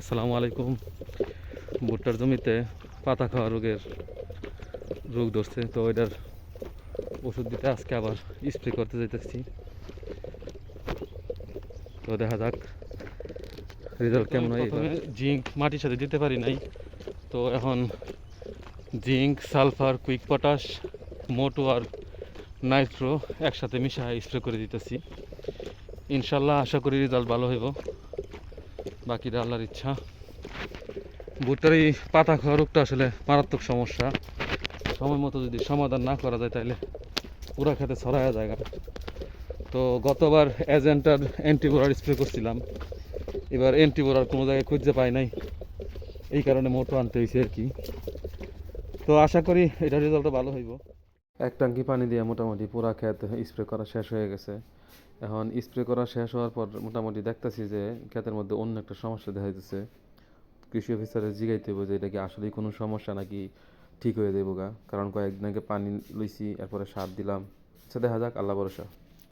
আসসালামু আলাইকুম। ভুট্টার জমিতে পাতা খাওয়া রোগ ধরছে, তো এটার ওষুধ দিতে আজকে আবার স্প্রে করতে যাইতেছি। তো দেখা যাক রেজাল্ট কেমন হয়। প্রথমে জিঙ্ক মাটির সাথে দিতে পারি নাই, তো এখন জিঙ্ক, সালফার, কুইক পটাশ, মোটো আর নাইট্রো একসাথে মিশায় স্প্রে করে দিতেছি। ইনশাল্লাহ আশা করি রেজাল্ট ভালো হইব, বাকিটা আল্লাহর ইচ্ছা। ভুট্টার এই পাতা খাওয়া রোগটা আসলে মারাত্মক সমস্যা। সময় মতো যদি সমাধান না করা যায় তাহলে পুরা খেতে ছড়ায়া যায়। তো গতবার এজেন্টার অ্যান্টিবোরার স্প্রে করছিলাম, এবার অ্যান্টিবোরার কোনো জায়গায় খুঁজে পাই নাই, এই কারণে মোটো আনতে হয়েছে আর কি। তো আশা করি এটার রেজাল্টটা ভালো হইব। এক ট্যাঙ্কি পানি দিয়ে মোটামুটি পুরা ক্ষেত স্প্রে করা শেষ হয়ে গেছে। এখন স্প্রে করা শেষ হওয়ার পর মোটামুটি দেখতেছি যে ক্ষেতের মধ্যে অন্য একটা সমস্যা দেখা যাচ্ছে। কৃষি অফিসারে জিগাইতে হবে যে এটা কি আসলেই কোনো সমস্যা নাকি ঠিক হয়ে যাবো গা, কারণ কয়েকদিন আগে পানি লইছি, এরপরে সার দিলাম। আচ্ছা দেখা যাক, আল্লাহ ভরসা।